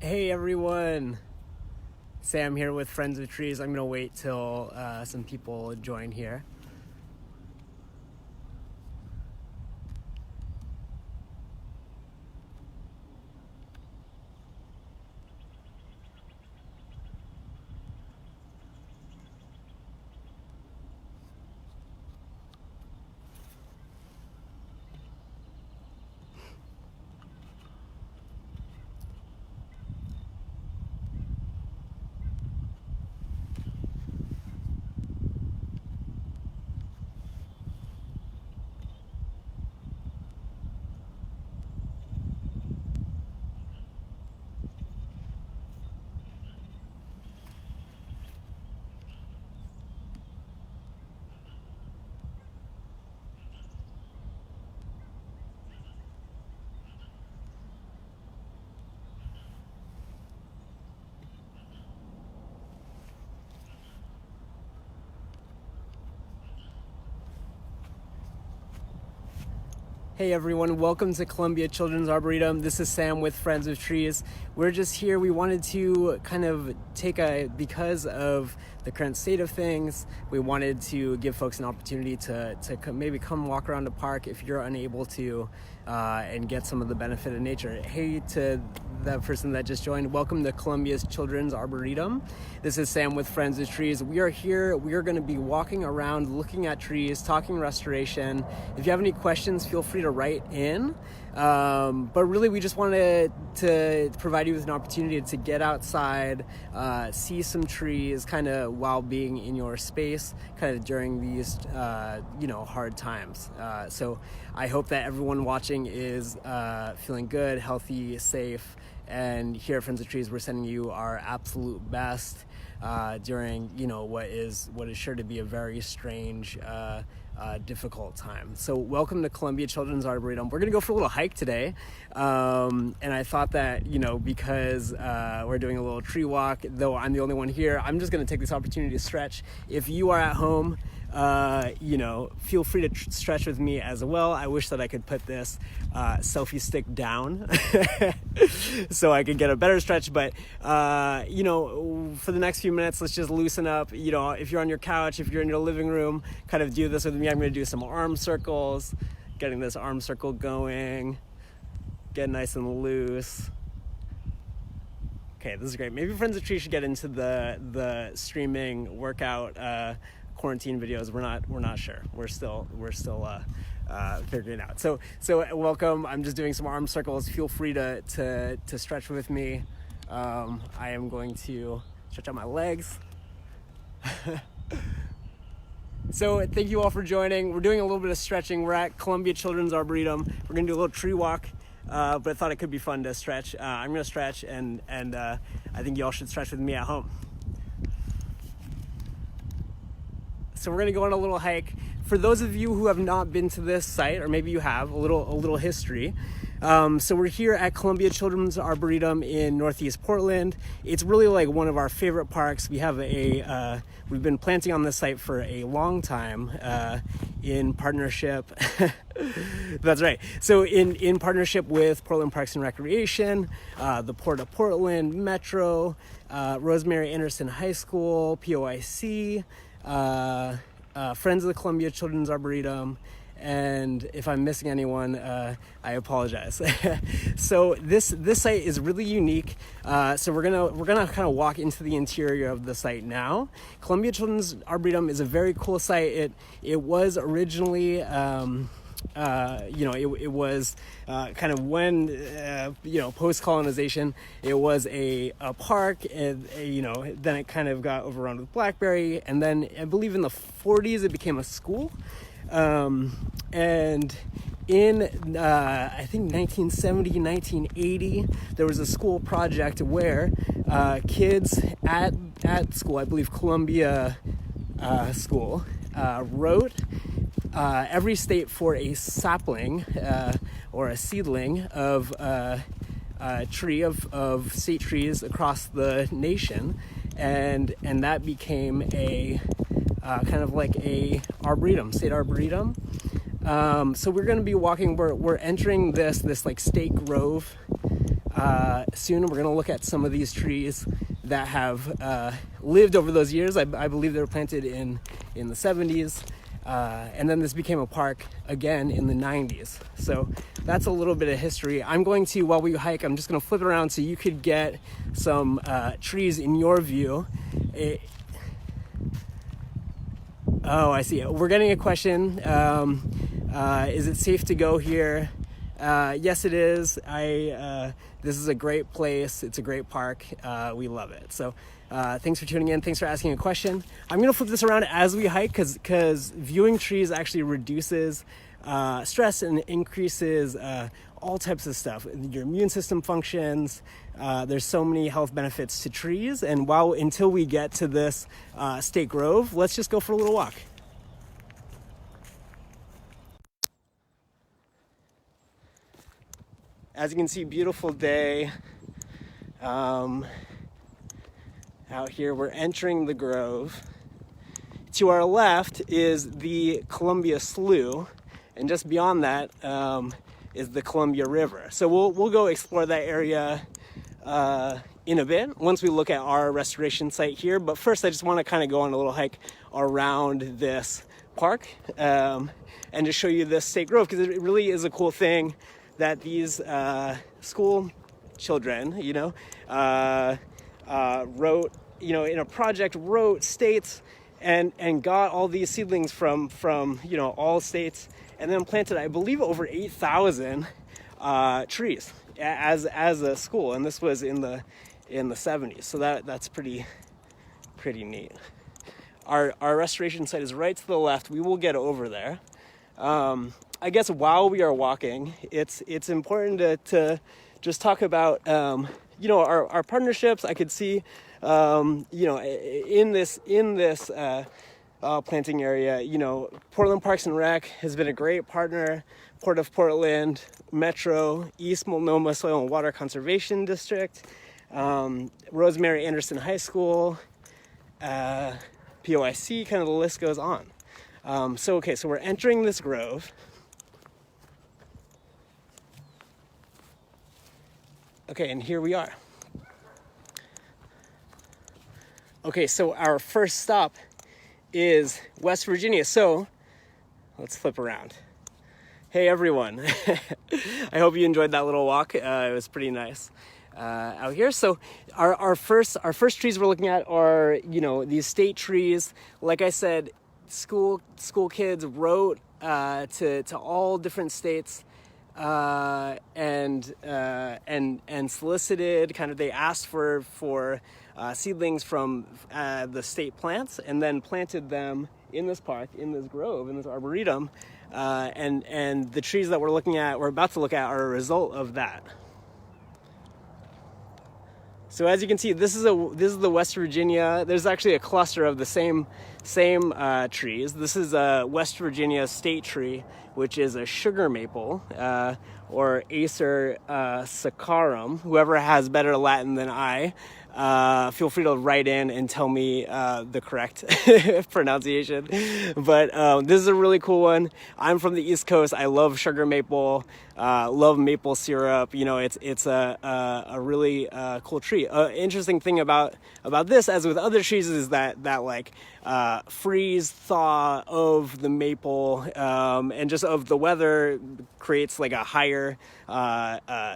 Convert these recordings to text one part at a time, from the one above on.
Hey everyone, Sam here with Friends of Trees. I'm gonna wait till some people join here. Hey everyone, welcome to Columbia Children's Arboretum. This is Sam with Friends of Trees. We're just here. We wanted to kind of because of the current state of things, we wanted to give folks an opportunity to maybe come walk around the park if you're unable to and get some of the benefit of nature. Hey to that person that just joined, welcome to Columbia's Children's Arboretum. This is Sam with Friends of Trees. We are here. We are going to be walking around, looking at trees, talking restoration. If you have any questions, feel free to write in. But really, we just wanted to provide you with an opportunity to get outside, see some trees, kind of while being in your space, kind of during these, hard times. So I hope that everyone watching is feeling good, healthy, safe. And here at Friends of Trees, we're sending you our absolute best during, what is sure to be a very strange, difficult time. So welcome to Columbia Children's Arboretum. We're going to go for a little hike today. And I thought that, because we're doing a little tree walk, though I'm the only one here, I'm just going to take this opportunity to stretch. If you are at home, feel free to stretch with me as well. I wish that I could put this selfie stick down so I could get a better stretch. But, for the next few minutes, let's just loosen up. If you're on your couch, if you're in your living room, kind of do this with me. I'm going to do some arm circles, getting this arm circle going, get nice and loose. Okay, this is great. Maybe Friends of Trees should get into the streaming workout quarantine videos. We're not sure. We're still figuring it out. So welcome. I'm just doing some arm circles. Feel free to stretch with me. I am going to stretch out my legs. So thank you all for joining. We're doing a little bit of stretching. We're at Columbia Children's Arboretum. We're gonna do a little tree walk, but I thought it could be fun to stretch. I'm gonna stretch, and I think you all should stretch with me at home. So we're gonna go on a little hike. For those of you who have not been to this site, or maybe you have, a little history. So we're here at Columbia Children's Arboretum in Northeast Portland. It's really like one of our favorite parks. We have we've been planting on this site for a long time in partnership. That's right. So in partnership with Portland Parks and Recreation, the Port of Portland, Metro, Rosemary Anderson High School, POIC, Friends of the Columbia Children's Arboretum, and if I'm missing anyone, I apologize. So this site is really unique. So we're gonna kind of walk into the interior of the site now. Columbia Children's Arboretum is a very cool site. It was originally it was kind of when post-colonization, it was a park, and then it kind of got overrun with blackberry, and then I believe in the 40s it became a school. And in I think 1970, 1980, there was a school project where kids at school, I believe Columbia School, wrote every state for a sapling or a seedling of a tree of state trees across the nation, and that became a kind of like a arboretum, state arboretum. So we're going to be walking. We're entering this like state grove Soon we're going to look at some of these trees that have lived over those years. I believe they were planted in the 70s. And then this became a park again in the 90s. So that's a little bit of history. I'm going to, while we hike, I'm just going to flip it around so you could get some trees in your view. Oh, I see. We're getting a question. Is it safe to go here? Yes, it is. This is a great place. It's a great park. We love it. So thanks for tuning in. Thanks for asking a question. I'm going to flip this around as we hike because viewing trees actually reduces stress and increases all types of stuff. Your immune system functions. There's so many health benefits to trees. And until we get to this State Grove, let's just go for a little walk. As you can see, beautiful day out here. We're entering the Grove. To our left is the Columbia Slough, and just beyond that is the Columbia River. So we'll go explore that area in a bit once we look at our restoration site here. But first, I just want to kind of go on a little hike around this park and just show you this State Grove, because it really is a cool thing that these school children, wrote, in a project, wrote states and got all these seedlings from all states, and then planted, I believe, over 8,000 trees as a school, and this was in the 70s. So that's pretty neat. Our restoration site is right to the left. We will get over there. I guess while we are walking, it's important to just talk about our partnerships. I could see in this planting area, Portland Parks and Rec has been a great partner. Port of Portland, Metro, East Multnomah Soil and Water Conservation District, Rosemary Anderson High School, POIC, kind of the list goes on. So we're entering this grove. Okay, and here we are. Okay, so our first stop is West Virginia. So let's flip around. Hey everyone. I hope you enjoyed that little walk. It was pretty nice out here. So our first trees we're looking at are, these state trees. Like I said, school kids wrote to all different states and solicited, they asked for seedlings from the state plants, and then planted them in this park, in this grove, in this arboretum, and the trees that we're about to look at, are a result of that. So as you can see, this is the West Virginia. There's actually a cluster of the same trees. This is a West Virginia state tree, which is a sugar maple, or Acer saccharum. Whoever has better Latin than I, feel free to write in and tell me the correct pronunciation. But this is a really cool one. I'm from the East Coast. I love sugar maple, love maple syrup. It's a really cool tree. Interesting thing about this, as with other trees, is that freeze thaw of the maple and just of the weather creates a higher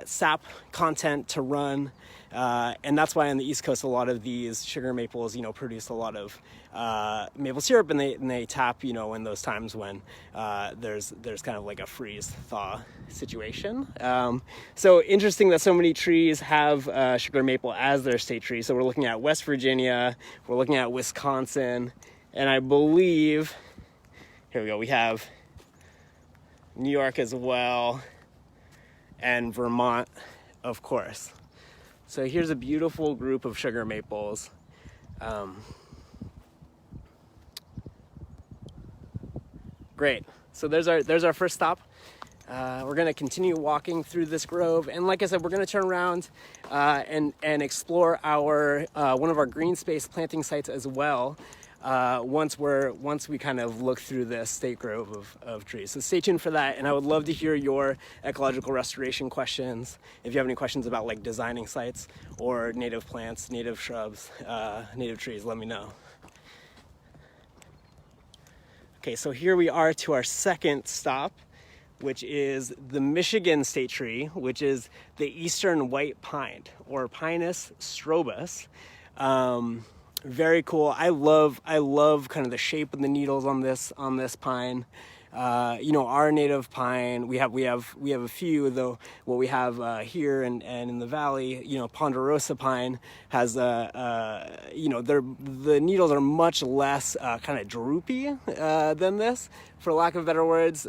sap content to run. And that's why on the East Coast, a lot of these sugar maples, produce a lot of maple syrup, and they tap, in those times when there's kind of a freeze thaw situation. So interesting that so many trees have sugar maple as their state tree. So we're looking at West Virginia, we're looking at Wisconsin, and I believe, here we go, we have New York as well, and Vermont, of course. So here's a beautiful group of sugar maples. Great. So there's our first stop. We're going to continue walking through this grove, and like I said, we're going to turn around and explore our one of our green space planting sites as well. once we kind of look through this state grove of trees. So stay tuned for that, and I would love to hear your ecological restoration questions. If you have any questions about like designing sites or native plants, native shrubs, native trees, let me know. Okay, so here we are to our second stop, which is the Michigan state tree, which is the eastern white pine, or Pinus strobus. Very cool. I love kind of the shape of the needles on this pine. Our native pine, we have a few, though. What we have here and in the valley, ponderosa pine has the needles are much less kind of droopy than this, for lack of better words.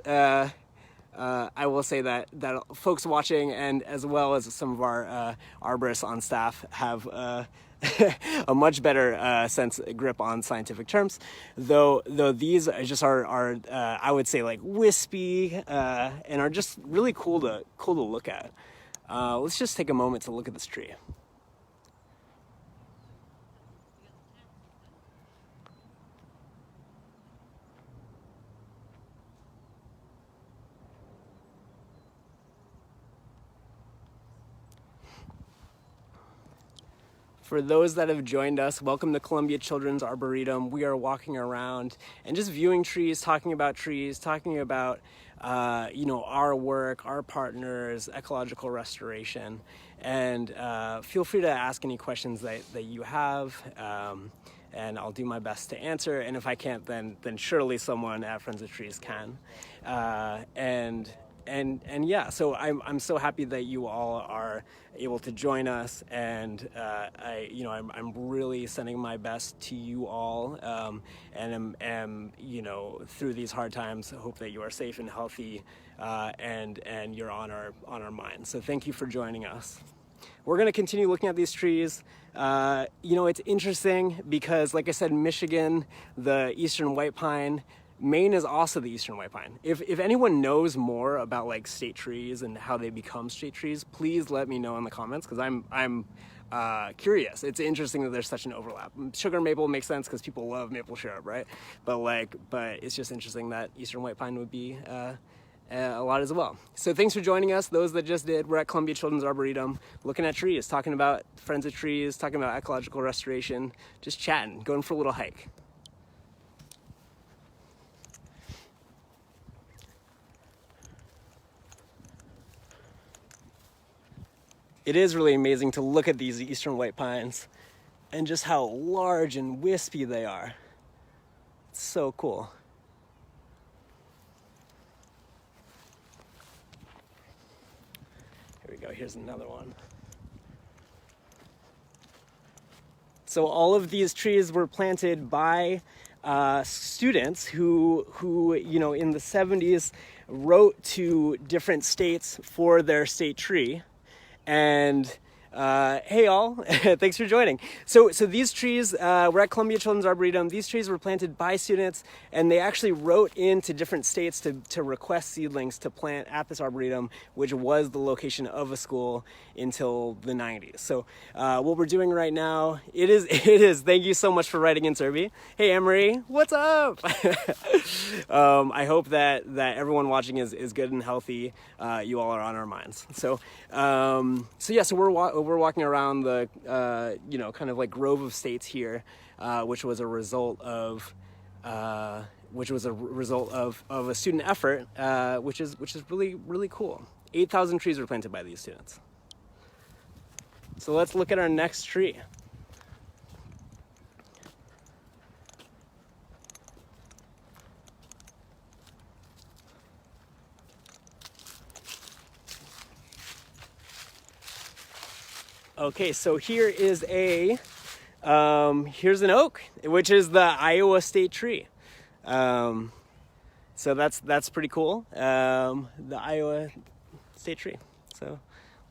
I will say that folks watching, and as well as some of our arborists on staff, have a much better grip on scientific terms, though these just are I would say like wispy and are just really cool to look at. Let's just take a moment to look at this tree. For those that have joined us, welcome to Columbia Children's Arboretum. We are walking around and just viewing trees, talking about our work, our partners, ecological restoration, and feel free to ask any questions that you have, and I'll do my best to answer. And if I can't, then surely someone at Friends of Trees can. And yeah, so I'm so happy that you all are able to join us, and I'm really sending my best to you all, and am through these hard times, hope that you are safe and healthy, and you're on our minds. So thank you for joining us. We're going to continue looking at these trees. It's interesting because, like I said, Michigan, the eastern white pine. Maine is also the eastern white pine. If anyone knows more about like state trees and how they become state trees, please let me know in the comments, because I'm curious. It's interesting that there's such an overlap. Sugar maple makes sense because people love maple syrup, right? But it's just interesting that eastern white pine would be a lot as well. So thanks for joining us. Those that just did, we're at Columbia Children's Arboretum, looking at trees, talking about Friends of Trees, talking about ecological restoration, just chatting, going for a little hike. It is really amazing to look at these eastern white pines and just how large and wispy they are. It's so cool. Here we go, here's another one. So all of these trees were planted by students who in the 70s wrote to different states for their state tree. And hey all, thanks for joining. So these trees, we're at Columbia Children's Arboretum. These trees were planted by students, and they actually wrote into different states to request seedlings to plant at this Arboretum, which was the location of a school until the 90s. So what we're doing right now, it is, thank you so much for writing in, Serby. Hey Emery, what's up? I hope that everyone watching is good and healthy. You all are on our minds. So we're walking around the kind of like grove of states here, which was a result of a student effort, which is really, really cool. 8,000 trees were planted by these students. So let's look at our next tree. Okay, so here is here's an oak, which is the Iowa state tree. So that's pretty cool. The Iowa state tree. So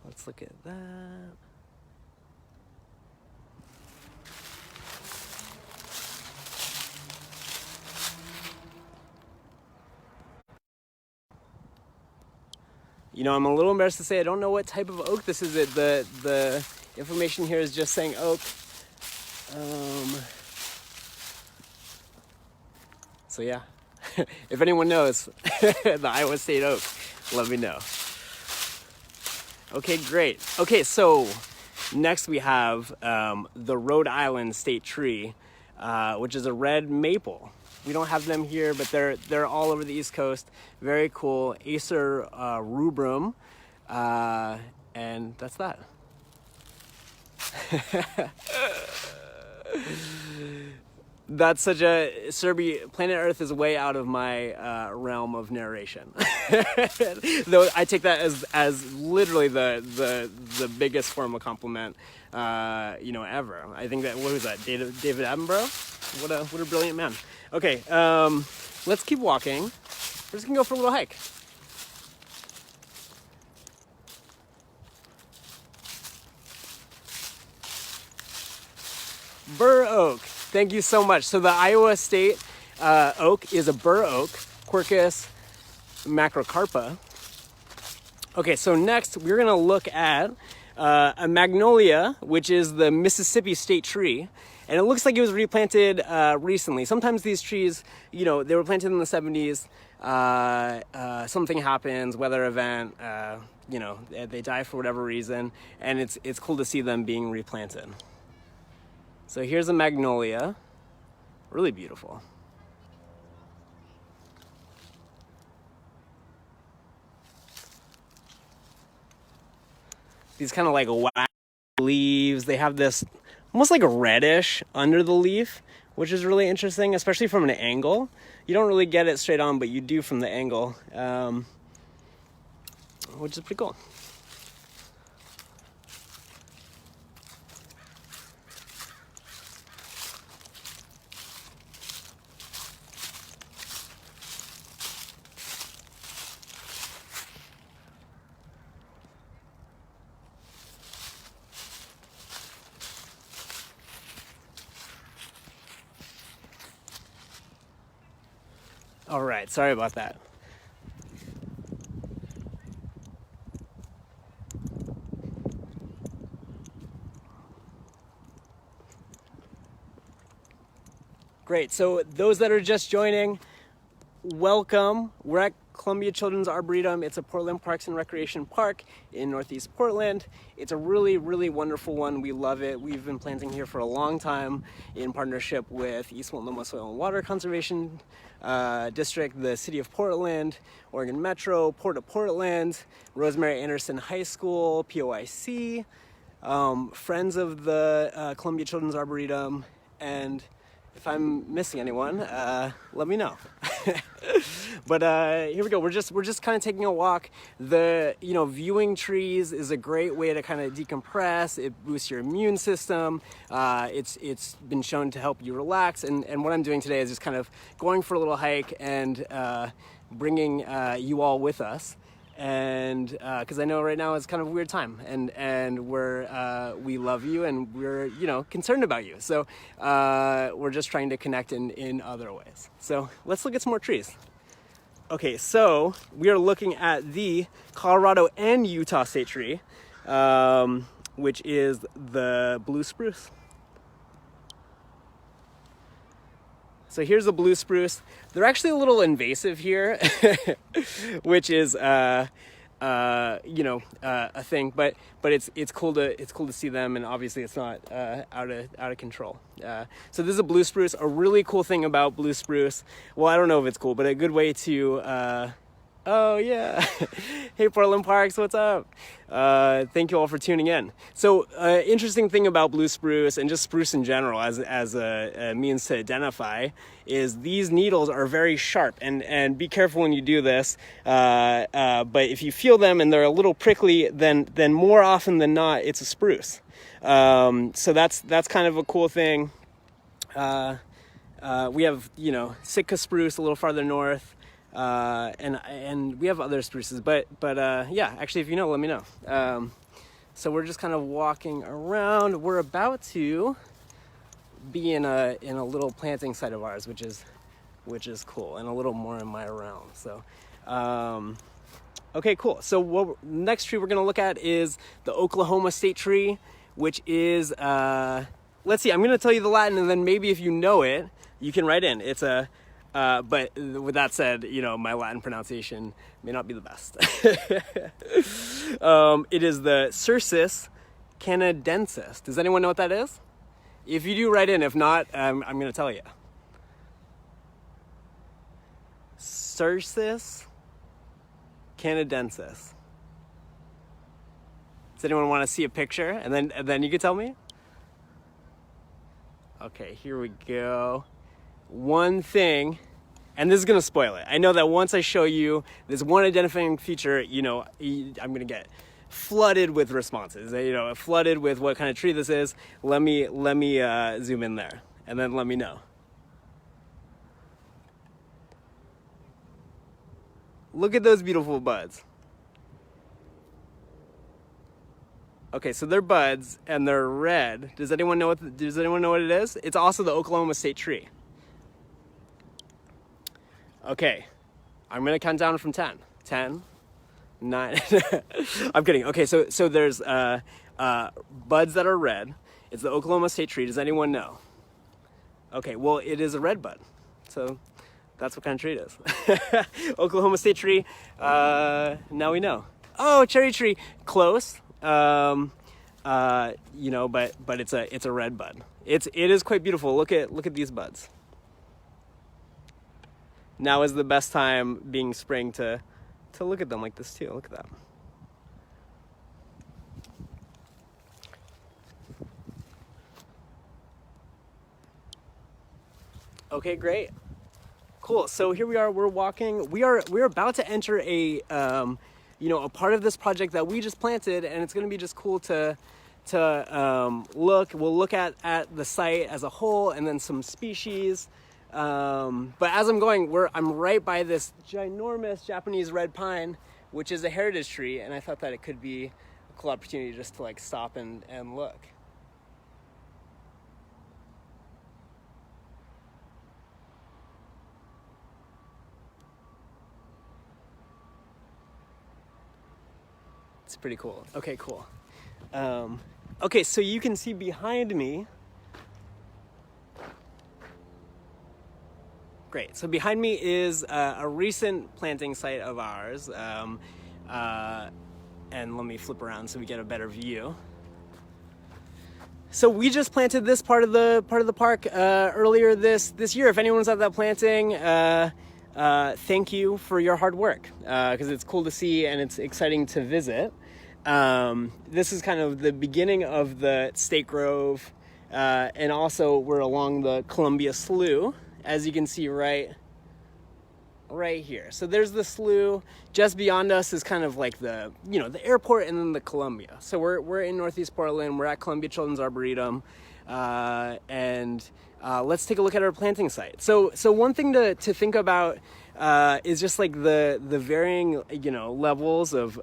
let's look at that. I'm a little embarrassed to say I don't know what type of oak this is. The information here is just saying oak. So yeah, if anyone knows the Iowa State oak, let me know. Okay, great. Okay, so next we have the Rhode Island state tree, which is a red maple. We don't have them here, but they're all over the East Coast. Very cool. Acer rubrum, and that's that. That's such a planet Earth is way out of my realm of narration. Though I take that as literally the biggest form of compliment, ever. I think that, what was that, David Attenborough? What a brilliant man. Okay, let's keep walking. We're just gonna go for a little hike. Bur oak. Thank you so much. So the Iowa State oak is a bur oak, Quercus macrocarpa. Okay, so next we're gonna look at a magnolia, which is the Mississippi state tree. And it looks like it was replanted recently. Sometimes these trees, they were planted in the 70s. Something happens, weather event, they die for whatever reason. And it's cool to see them being replanted. So here's a magnolia, really beautiful. These kind of like wax leaves, they have this almost like a reddish under the leaf, which is really interesting, especially from an angle. You don't really get it straight on, but you do from the angle, which is pretty cool. All right, sorry about that. Great, so those that are just joining, welcome. We're at Columbia Children's Arboretum. It's a Portland Parks and Recreation Park in Northeast Portland. It's a really, really wonderful one. We love it. We've been planting here for a long time in partnership with East Multnomah Soil and Water Conservation District, the City of Portland, Oregon Metro, Port of Portland, Rosemary Anderson High School, POIC, friends of the Columbia Children's Arboretum, and if I'm missing anyone, let me know. But here we go. We're just kind of taking a walk. The viewing trees is a great way to kind of decompress. It boosts your immune system. It's been shown to help you relax. And what I'm doing today is just kind of going for a little hike and bringing you all with us. And because I know right now it's kind of a weird time, and we love you, and we're concerned about you. So we're just trying to connect in other ways. So let's look at some more trees. Okay, so we are looking at the Colorado and Utah state tree, which is the blue spruce. So here's the blue spruce. They're actually a little invasive here, which is a thing. But it's cool to see them, and obviously it's not out of control. So this is a blue spruce. A really cool thing about blue spruce. Well, I don't know if it's cool, but a good way to. Oh yeah, hey Portland Parks, what's up? Thank you all for tuning in. So interesting thing about blue spruce and just spruce in general as a means to identify is these needles are very sharp, and be careful when you do this, but if you feel them and they're a little prickly, then more often than not it's a spruce. So that's kind of a cool thing. We have Sitka spruce a little farther north. And we have other spruces, but yeah, actually, if you know, let me know. So we're just kind of walking around. We're about to be in a little planting site of ours, which is cool, and a little more in my realm. So, okay, cool. So next tree we're going to look at is the Oklahoma state tree, which is, let's see, I'm going to tell you the Latin, and then maybe if you know it, you can write in. It's a But with that said, my Latin pronunciation may not be the best. It is the Cercis canadensis. Does anyone know what that is? If you do, write in. If not, I'm going to tell you. Cercis canadensis. Does anyone want to see a picture? And then you can tell me? Okay, here we go. One thing, and this is going to spoil it. I know that once I show you this one identifying feature, I'm going to get flooded with responses. Flooded with what kind of tree this is. Let me zoom in there, and then let me know. Look at those beautiful buds. Okay, so they're buds and they're red. Does anyone know what it is? It's also the Oklahoma State tree. Okay, I'm gonna count down from 10. 10, 9. I'm kidding. Okay, so there's buds that are red. It's the Oklahoma State tree. Does anyone know? Okay, well, it is a red bud. So that's what kind of tree it is. Oklahoma State tree. Now we know. Oh, cherry tree. Close. But it's a red bud. It is quite beautiful. Look at these buds. Now is the best time, being spring, to look at them like this too. Look at that. Okay, great. Cool. So here we are. We're walking. We're about to enter a part of this project that we just planted, and it's going to be just cool to look. We'll look at the site as a whole, and then some species. But as I'm going, I'm right by this ginormous Japanese red pine, which is a heritage tree, and I thought that it could be a cool opportunity just to stop and look. It's pretty cool. Okay, cool. Okay, so you can see behind me. Great. So behind me is a recent planting site of ours, and let me flip around so we get a better view. So we just planted this part of the park earlier this year. If anyone's at that planting, thank you for your hard work, because it's cool to see and it's exciting to visit. This is kind of the beginning of the State Grove, and also we're along the Columbia Slough, as you can see right here. So there's the slough. Just beyond us is kind of like the airport, and then the Columbia. So we're in Northeast Portland. We're at Columbia Children's Arboretum, and let's take a look at our planting site. So one thing to think about is just the varying levels of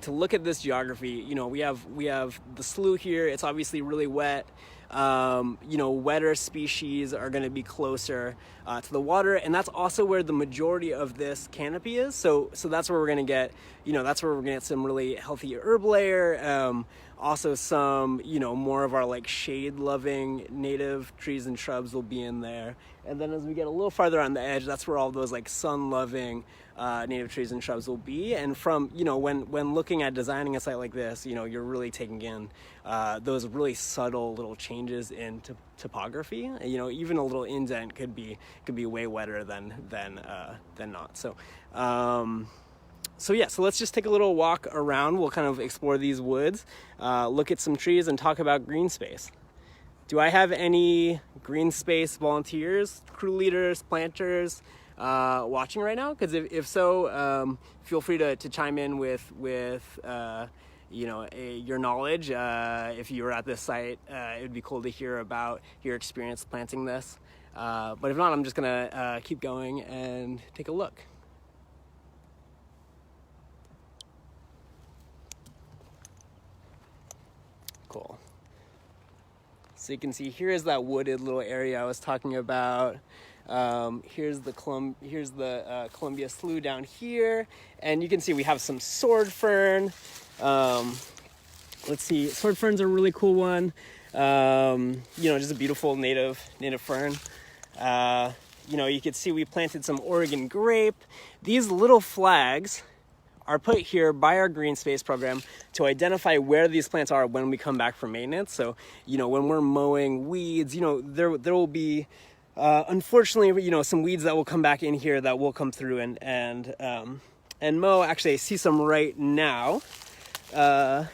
to look at this geography. We have the slough here. It's obviously really wet. Wetter species are going to be closer to the water, and that's also where the majority of this canopy is. So that's where we're going to get, some really healthy herb layer. Also some, more of our shade-loving native trees and shrubs will be in there. And then as we get a little farther on the edge, that's where all those sun-loving native trees and shrubs will be. And from, when looking at designing a site like this, you're really taking in those really subtle little changes in topography. Even a little indent could be way wetter than not. So let's just take a little walk around. We'll kind of explore these woods, look at some trees, and talk about green space. Do I have any green space volunteers, crew leaders, planters watching right now? Because if so, feel free to chime in with your knowledge. If you were at this site, it would be cool to hear about your experience planting this. But if not, I'm just gonna keep going and take a look. Cool. So you can see here is that wooded little area I was talking about. Here's the Columbia Slough down here, and you can see we have some sword fern. Let's see, sword fern's a really cool one. Just a beautiful native fern. you can see we planted some Oregon grape. These little flags are put here by our green space program to identify where these plants are when we come back for maintenance. So, when we're mowing weeds, there will be, unfortunately, some weeds that will come back in here that will come through and mow. Actually, I see some right now, I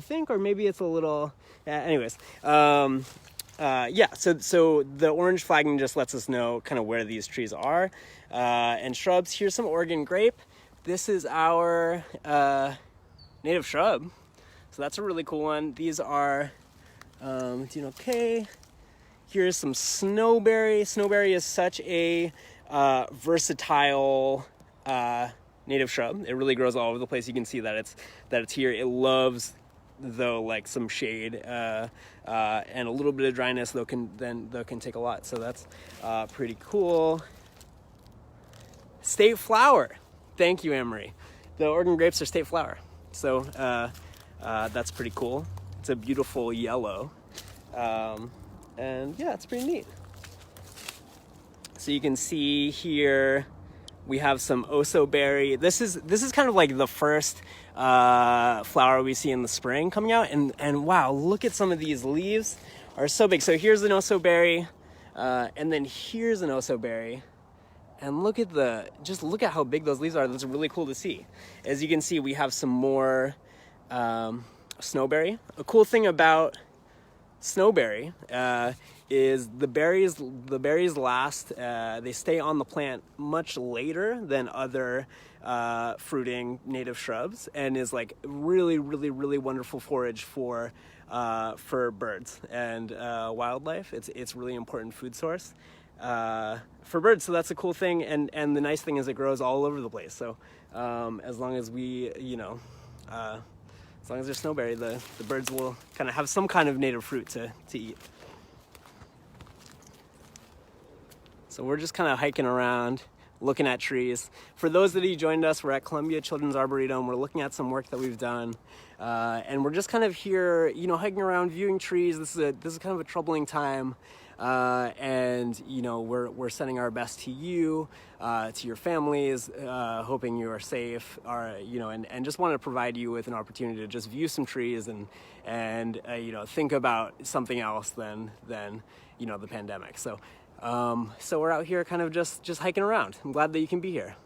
think, or maybe it's a little, anyways. Yeah, so the orange flagging just lets us know kind of where these trees are, and shrubs. Here's some Oregon grape. This is our native shrub, so that's a really cool one. These are doing okay. Here's some snowberry. Snowberry is such a versatile native shrub. It really grows all over the place. You can see that it's here. It loves, though, like some shade and a little bit of dryness, though can take a lot. So that's pretty cool. State flower. Thank you, Anne-Marie. The Oregon grapes are state flower, so that's pretty cool. It's a beautiful yellow, and yeah, it's pretty neat. So you can see here we have some oso berry. This is kind of like the first flower we see in the spring coming out, and wow, look at some of these leaves are so big. So here's an oso berry, and then here's an oso berry. And look at how big those leaves are. That's really cool to see. As you can see, we have some more snowberry. A cool thing about snowberry is the berries last. They stay on the plant much later than other fruiting native shrubs, and is like really, really, really wonderful forage for birds and wildlife. It's really important food source for birds, so that's a cool thing, and the nice thing is it grows all over the place. So as long as we, as long as there's snowberry, the birds will kind of have some kind of native fruit to eat. So we're just kind of hiking around, looking at trees. For those that you joined us, we're at Columbia Children's Arboretum. We're looking at some work that we've done, and we're just kind of here, hiking around, viewing trees. This is kind of a troubling time. And we're sending our best to you, to your families, hoping you are safe, and just want to provide you with an opportunity to just view some trees and think about something else than the pandemic. So we're out here kind of just hiking around. I'm glad that you can be here.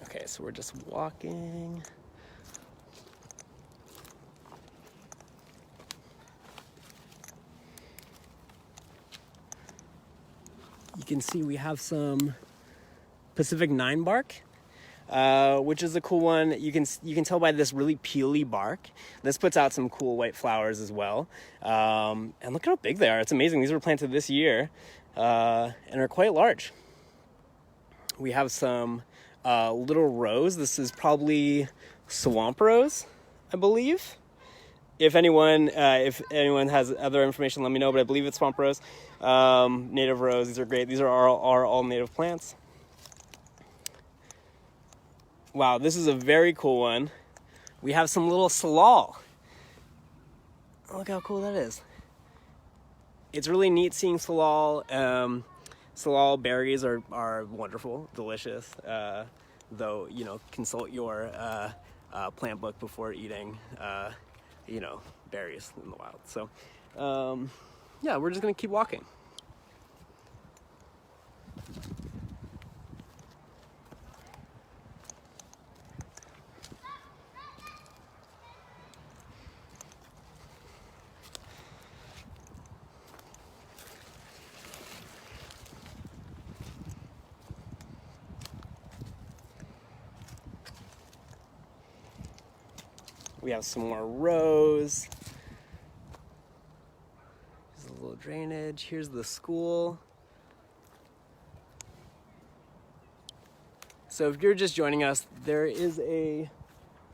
Okay, so we're just walking. You can see we have some Pacific 9 bark, which is a cool one. You can tell by this really peely bark. This puts out some cool white flowers as well. And look how big they are. It's amazing. These were planted this year and are quite large. We have some little rose. This is probably swamp rose, I believe. If anyone has other information, let me know, but I believe it's swamp rose. Native rose, these are great. These are all native plants. Wow, this is a very cool one. We have some little salal. Look how cool that is. It's really neat seeing salal. Salal berries are wonderful, delicious, though, consult your plant book before eating, berries in the wild. So, yeah, we're just going to keep walking. We have some more rose. There's a little drainage. Here's the school. So if you're just joining us, there is I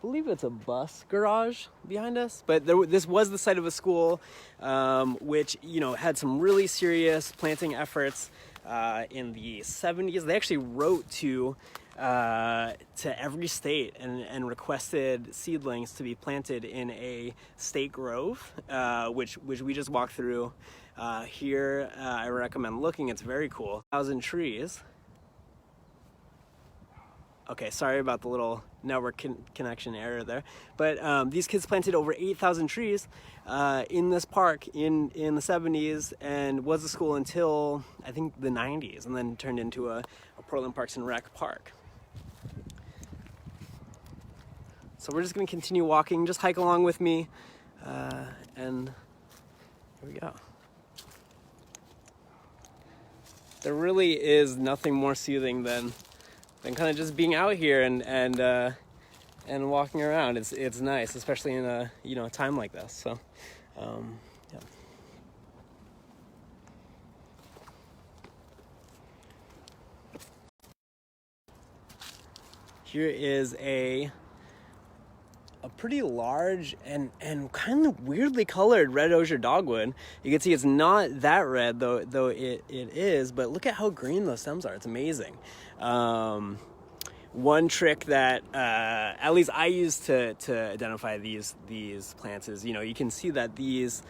believe it's a bus garage behind us, but this was the site of a school, which, had some really serious planting efforts in the 70s. They actually wrote to to every state and requested seedlings to be planted in a state grove, which we just walked through. Here, I recommend looking. It's very cool. 1,000 trees. Okay, sorry about the little network connection error there. But these kids planted over 8,000 trees in this park in the 70s, and was a school until, I think, the 90s, and then turned into a Portland Parks and Rec park. So we're just going to continue walking. Just hike along with me, and here we go. There really is nothing more soothing than kind of just being out here and walking around. It's nice, especially in a time like this. So, yeah. Here is a pretty large and kind of weirdly colored red osier dogwood. You can see it's not that red, though it is, but look at how green those stems are. It's amazing. One trick that at least I use to identify these plants is, you can see that these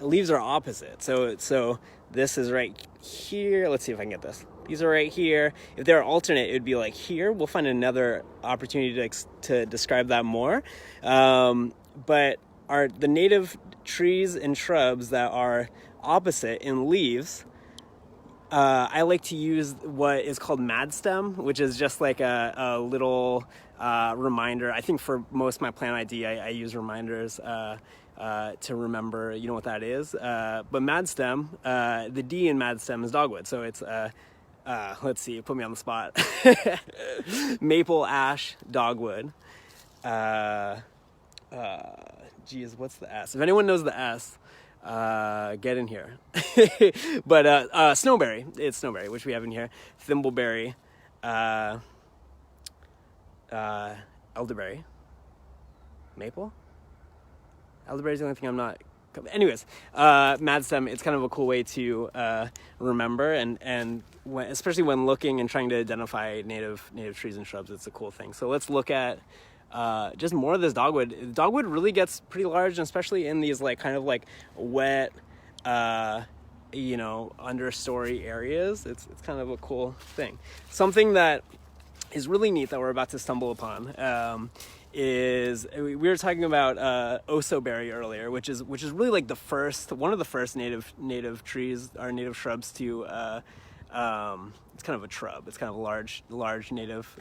leaves are opposite. So this is right here. Let's see if I can get this. These are right here. If they're alternate, it would be like here. We'll find another opportunity to describe that more. But the native trees and shrubs that are opposite in leaves, I like to use what is called mad stem, which is just like a little reminder. I think for most of my plant ID, I use reminders to remember, what that is. But mad stem, the D in mad stem is dogwood. So it's, let's see, put me on the spot. Maple, ash, dogwood. Geez, what's the S? If anyone knows the S, get in here. But snowberry, it's snowberry, which we have in here. Thimbleberry, elderberry, maple. Elderberry is the only thing I'm not. Anyways, mad stem. It's kind of a cool way to remember, and especially when looking and trying to identify native trees and shrubs, it's a cool thing. So let's look at just more of this dogwood. Dogwood really gets pretty large, and especially in these kind of wet, understory areas. It's kind of a cool thing. Something that is really neat that we're about to stumble upon is we were talking about osoberry earlier, which is really one of the first native trees or native shrubs to it's kind of a shrub. It's kind of a large native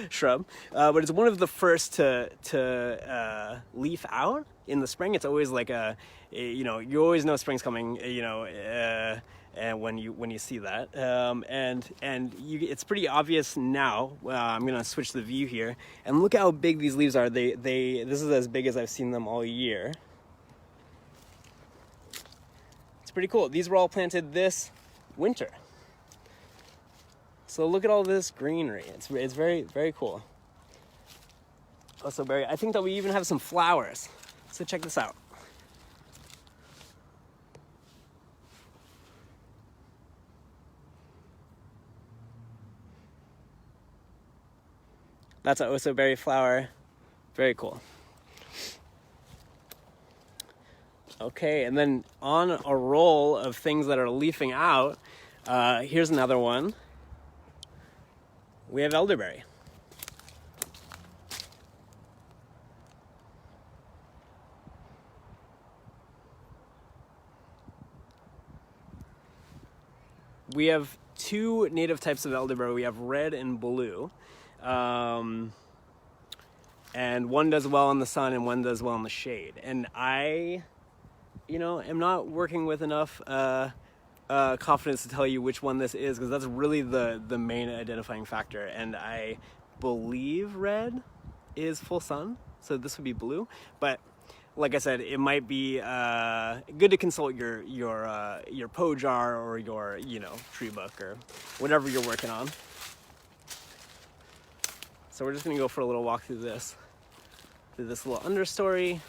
shrub, but it's one of the first to leaf out in the spring. It's always you always know spring's coming, and when you see that, it's pretty obvious now. I'm gonna switch the view here and look at how big these leaves are. This is as big as I've seen them all year. It's pretty cool. These were all planted this winter. So look at all this greenery. It's very, very cool. Also berry. I think that we even have some flowers. So check this out. That's an osoberry flower. Very cool. Okay, and then on a roll of things that are leafing out, here's another one. We have elderberry. We have two native types of elderberry. We have red and blue. And one does well in the sun and one does well in the shade. And I, am not working with enough confidence to tell you which one this is, because that's really the main identifying factor. And I believe red is full sun, so this would be blue. But like I said, it might be good to consult your PO jar or your tree book or whatever you're working on. So we're just gonna go for a little walk through this little understory,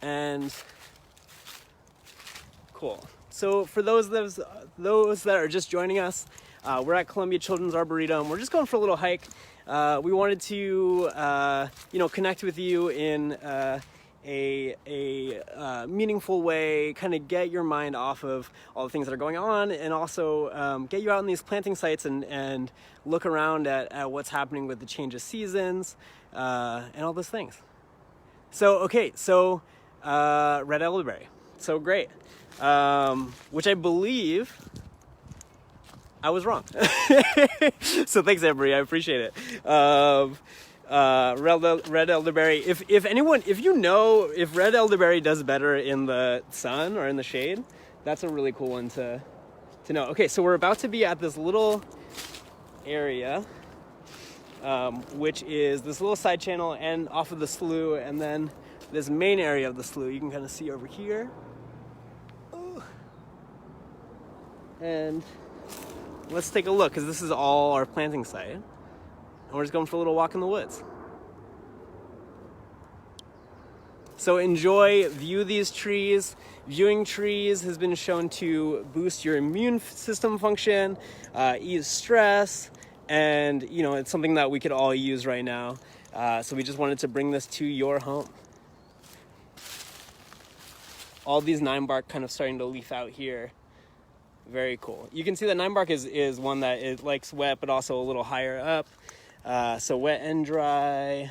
and cool. So for those that are just joining us, We're at Columbia Children's Arboretum. We're just going for a little hike. We wanted to, connect with you in a meaningful way, kind of get your mind off of all the things that are going on, and also get you out in these planting sites and look around at what's happening with the change of seasons and all those things. So red elderberry, so great, which I believe I was wrong. So thanks, Emery, I appreciate it. Red elderberry. If you know if red elderberry does better in the sun or in the shade, that's a really cool one to know. Okay, so we're about to be at this little area, which is this little side channel and off of the slough, and then this main area of the slough you can kind of see over here. Ooh. And let's take a look, because this is all our planting site. And we're just going for a little walk in the woods. So enjoy, view these trees. Viewing trees has been shown to boost your immune system function, ease stress, and it's something that we could all use right now. So we just wanted to bring this to your home. All these 9-bark kind of starting to leaf out here. Very cool. You can see that 9-bark is one that it likes wet, but also a little higher up. So wet and dry.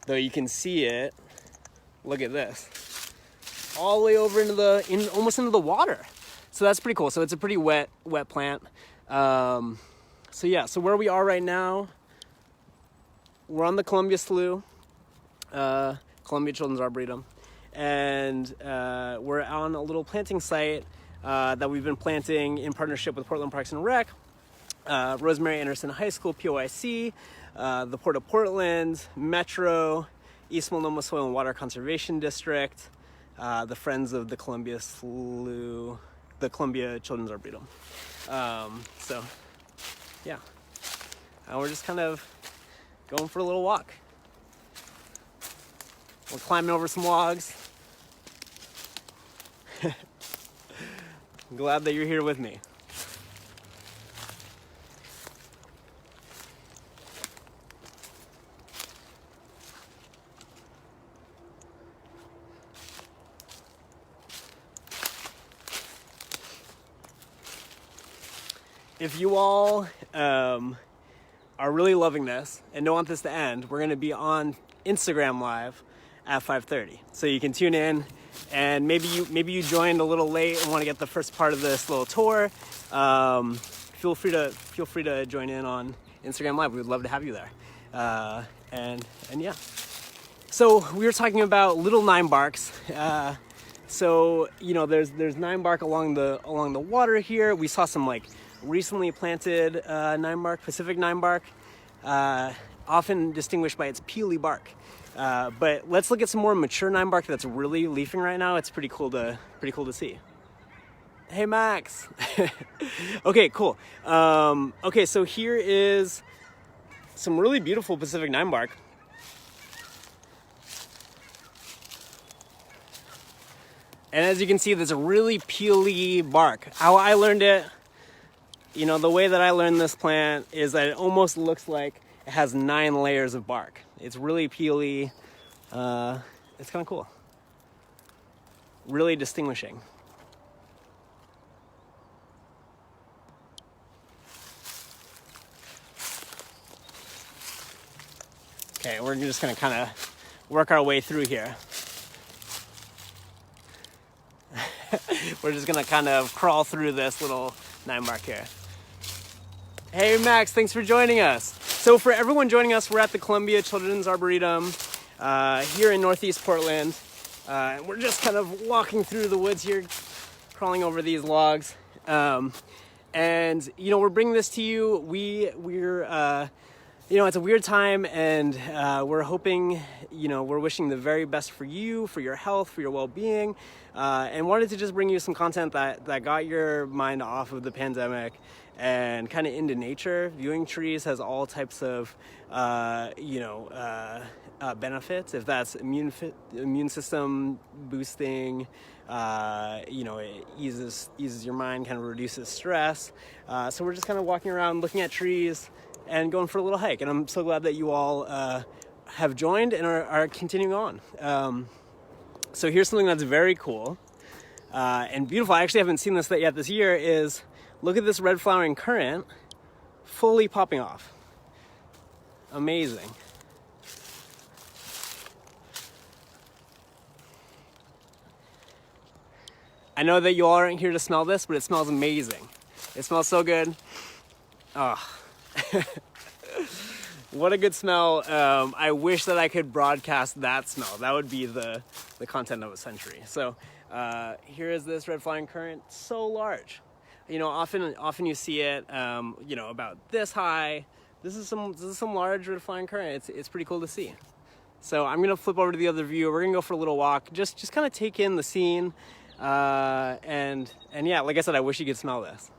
Though you can see it. Look at this. All the way over almost into the water. So that's pretty cool. So it's a pretty wet plant. So where we are right now, we're on the Columbia Slough, Columbia Children's Arboretum, and we're on a little planting site that we've been planting in partnership with Portland Parks and Rec, Rosemary Anderson High School, POIC, the Port of Portland, Metro, East Multnomah Soil and Water Conservation District, the Friends of the Columbia Slough, the Columbia Children's Arboretum. And we're just kind of going for a little walk. We're climbing over some logs. I'm glad that you're here with me. If you all are really loving this and don't want this to end, we're going to be on Instagram Live at 5:30. So you can tune in, and maybe you joined a little late and want to get the first part of this little tour. Feel free to join in on Instagram Live. We would love to have you there. And yeah. So we were talking about little 9-barks. So there's 9-bark along the water here. We saw some recently planted 9-bark, Pacific 9-bark, often distinguished by its peely bark. But let's look at some more mature 9-bark that's really leafing right now. It's pretty cool to see. Hey, Max. Okay, cool. Okay, so here is some really beautiful Pacific 9-bark. And as you can see, there's a really peely bark. How I learned it, the way that I learned this plant is that it almost looks like it has 9 layers of bark. It's really peely. It's kind of cool. Really distinguishing. Okay, we're just going to kind of work our way through here. We're just going to kind of crawl through this little 9-bark here. Hey, Max, thanks for joining us. So for everyone joining us, we're at the Columbia Children's Arboretum here in Northeast Portland. We're just kind of walking through the woods here, crawling over these logs. And we're bringing this to you. We're it's a weird time, and we're hoping, we're wishing the very best for you, for your health, for your well-being, and wanted to just bring you some content that got your mind off of the pandemic and kind of into nature. Viewing trees has all types of, benefits, if that's immune system boosting, it eases your mind, kind of reduces stress. So we're just kind of walking around, looking at trees, and going for a little hike. And I'm so glad that you all have joined and are continuing on. So here's something that's very cool and beautiful. I actually haven't seen this yet this year. Is look at this red flowering currant fully popping off. Amazing. I know that you all aren't here to smell this, but it smells amazing. It smells so good. Oh, what a good smell. I wish that I could broadcast that smell. That would be the content of a century. So here is this red flowering currant, so large. Often you see it, about this high. This is some large red flowering currant. It's pretty cool to see. So I'm gonna flip over to the other view. We're gonna go for a little walk, just kind of take in the scene. And yeah, like I said, I wish you could smell this.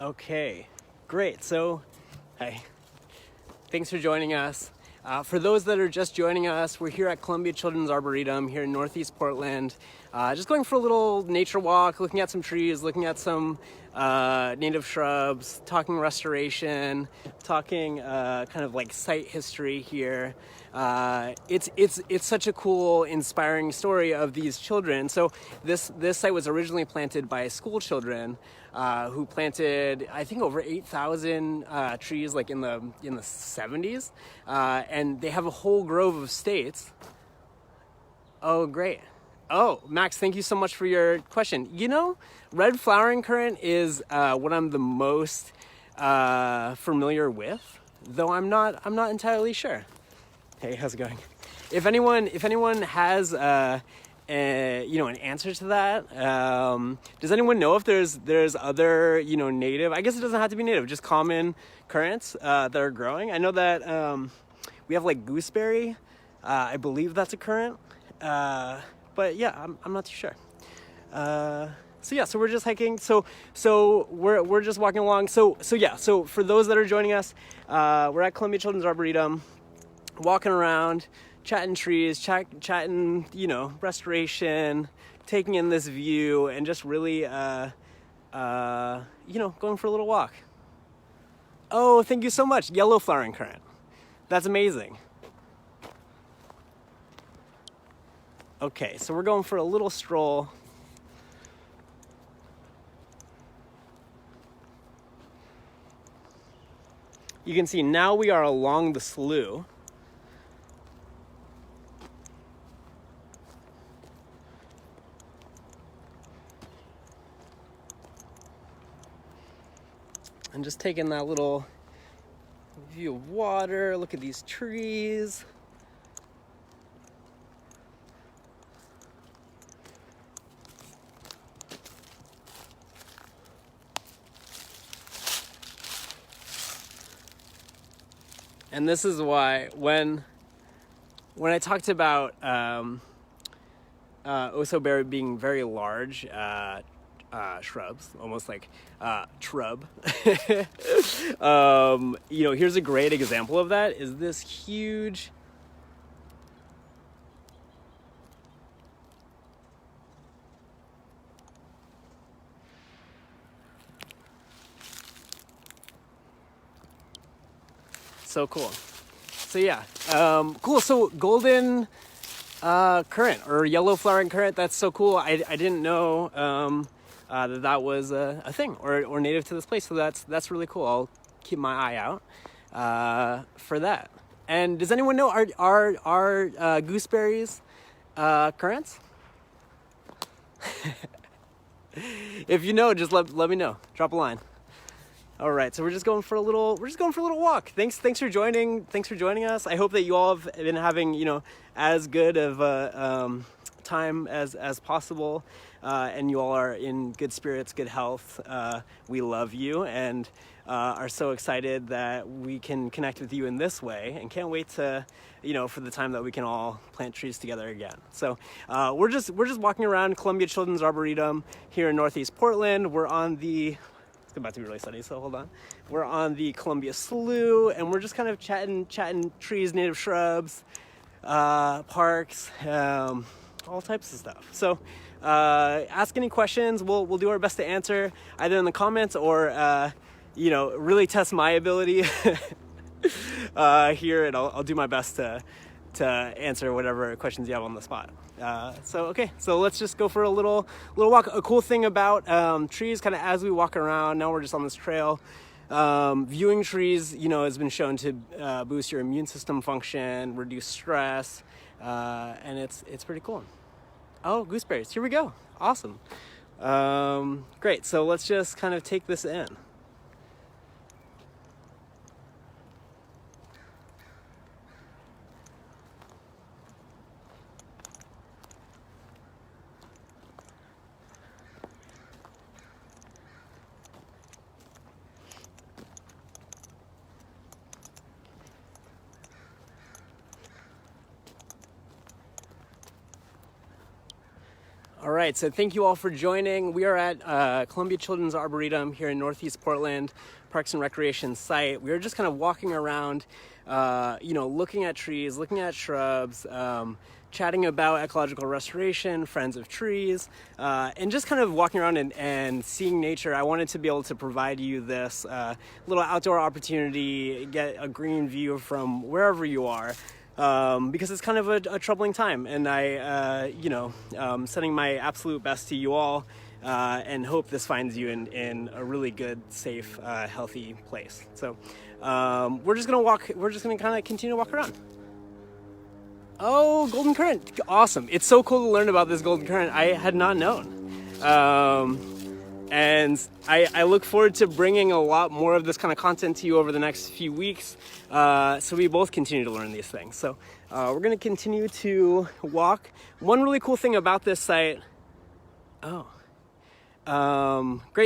Okay, great. So, hey, thanks for joining us. For those that are just joining us, we're here at Columbia Children's Arboretum here in Northeast Portland. Just going for a little nature walk, looking at some trees, looking at some native shrubs, talking restoration, talking kind of like site history here. It's such a cool, inspiring story of these children. So this site was originally planted by school children who planted, I think, over 8,000 trees, like in the 70s, and they have a whole grove of states. Oh, great. Oh, Max, thank you so much for your question. Red flowering currant is what I'm the most familiar with, though I'm not entirely sure. Hey, how's it going? If anyone has an answer to that, does anyone know if there's other native? I guess it doesn't have to be native, just common currants that are growing. I know that we have like gooseberry. I believe that's a currant. But yeah, I'm not too sure. So we're just hiking. So we're just walking along. So for those that are joining us, we're at Columbia Children's Arboretum, walking around, chatting trees, chatting, restoration, taking in this view, and just really, going for a little walk. Oh, thank you so much. Yellow flowering currant. That's amazing. Okay, so we're going for a little stroll. You can see now we are along the slough. And just taking that little view of water, look at these trees. And this is why when I talked about Oso being very large shrubs, almost like shrub. Here's a great example of that, is this huge so cool. So yeah, cool. So golden currant or yellow flowering currant, that's so cool. I didn't know that was a thing or native to this place. So that's really cool. I'll keep my eye out for that. And does anyone know, are gooseberries currants? If you know, just let me know. Drop a line. All right, so we're just going for a little walk. Thanks for joining us. I hope that you all have been having, as good of a time as possible, and you all are in good spirits, good health. We love you and are so excited that we can connect with you in this way, and can't wait to, for the time that we can all plant trees together again. So we're just walking around Columbia Children's Arboretum here in Northeast Portland. We're on the It's about to be really sunny, so hold on. We're on the Columbia Slough, and we're just kind of chatting trees, native shrubs, parks, all types of stuff. So ask any questions. We'll do our best to answer, either in the comments or really test my ability here, and I'll do my best to answer whatever questions you have on the spot. So let's just go for a little walk. A cool thing about trees, kind of as we walk around, now we're just on this trail, viewing trees, has been shown to boost your immune system function, reduce stress, and it's pretty cool. Oh, gooseberries, here we go. Awesome. Great, so let's just kind of take this in. All right, so thank you all for joining. We are at Columbia Children's Arboretum here in Northeast Portland, Parks and Recreation site. We are just kind of walking around, looking at trees, looking at shrubs, chatting about ecological restoration, friends of trees, and just kind of walking around and seeing nature. I wanted to be able to provide you this little outdoor opportunity, get a green view from wherever you are. Because it's kind of a troubling time, and I, sending my absolute best to you all, and hope this finds you in a really good, safe, healthy place. So, we're just gonna kind of continue to walk around. Oh, golden currant, awesome! It's so cool to learn about this golden currant. I had not known. And I look forward to bringing a lot more of this kind of content to you over the next few weeks, so we both continue to learn these things. So we're going to continue to walk. One really cool thing about this site. Great.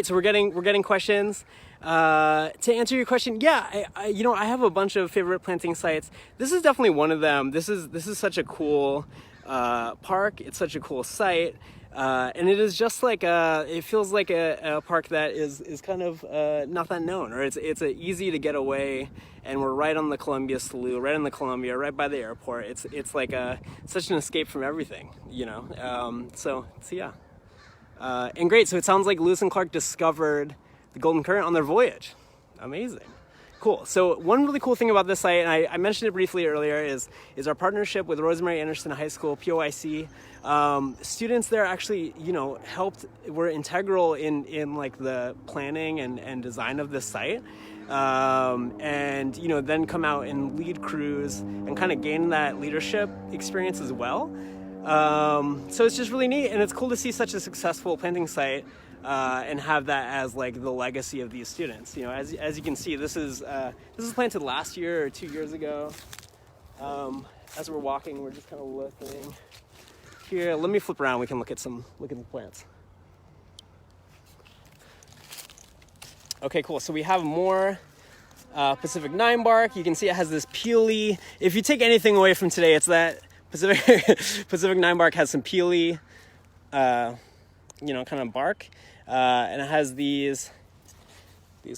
So we're getting questions. To answer your question, yeah, I have a bunch of favorite planting sites. This is definitely one of them. This is such a cool park. It's such a cool site. And it is just like it feels like a park that is kind of not that known, or it's easy to get away, and we're right on the Columbia Slough, right on the Columbia, right by the airport. It's like such an escape from everything, So yeah, and great. So it sounds like Lewis and Clark discovered the golden currant on their voyage. Amazing. Cool. So one really cool thing about this site, and I mentioned it briefly earlier, is our partnership with Rosemary Anderson High School, POIC. Students there actually, were integral in like the planning and design of this site. And then come out and lead crews and kind of gain that leadership experience as well. So it's just really neat, and it's cool to see such a successful planting site. And have that as like the legacy of these students. As you can see, this is planted last year or 2 years ago. As we're walking, we're just kind of looking here. Let me flip around. We can look at the plants. Okay, cool. So we have more Pacific 9 bark. You can see it has this peely. If you take anything away from today, it's that Pacific 9 bark has some peely, kind of bark. And it has these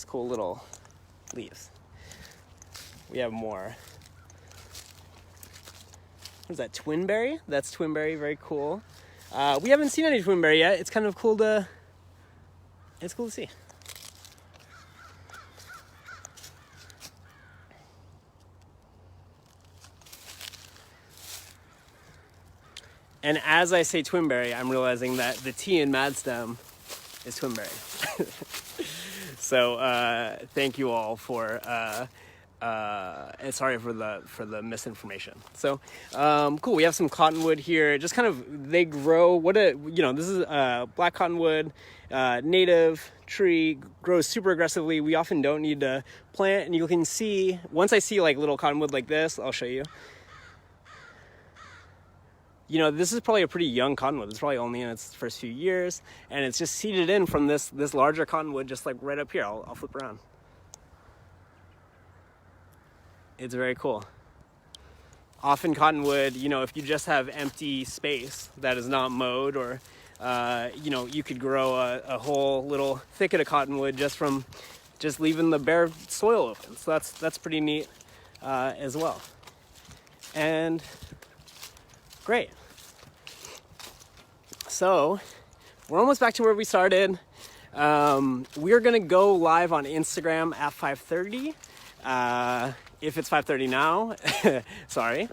cool little leaves. We have more. What is that, twinberry? That's twinberry, very cool. We haven't seen any twinberry yet. It's kind of cool to see. And as I say twinberry, I'm realizing that the T in Madstem is twinberry. So thank you all for and sorry for the misinformation. So cool. We have some cottonwood here. Just kind of, they grow. This is black cottonwood, native tree, grows super aggressively. We often don't need to plant, and you can see once I see like little cottonwood like this, I'll show you. you know, this is probably a pretty young cottonwood. It's probably only in its first few years, and it's just seeded in from this larger cottonwood, just like right up here. I'll flip around. It's very cool. Often cottonwood, you know, if you just have empty space that is not mowed, or you know, you could grow a whole little thicket of cottonwood just from just leaving the bare soil open. So that's pretty neat as well. And great. So we're almost back to where we started. We're gonna go live on Instagram at 5:30. If it's 5:30 now, sorry.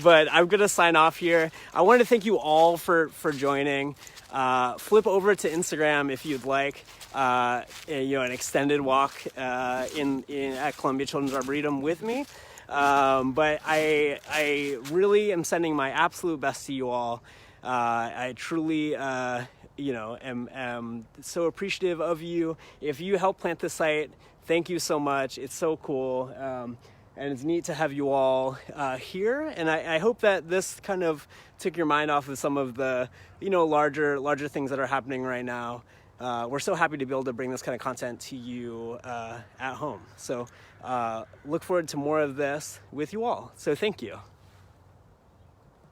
But I'm gonna sign off here. I wanted to thank you all for joining. Flip over to Instagram if you'd like, you know, an extended walk at Columbia Children's Arboretum with me. But I really am sending my absolute best to you all. I truly, you know, am so appreciative of you. If you help plant the site, thank you so much. It's so cool. And it's neat to have you all here. And I hope that this kind of took your mind off of some of the, you know, larger things that are happening right now. We're so happy to be able to bring this kind of content to you at home. So look forward to more of this with you all. So thank you.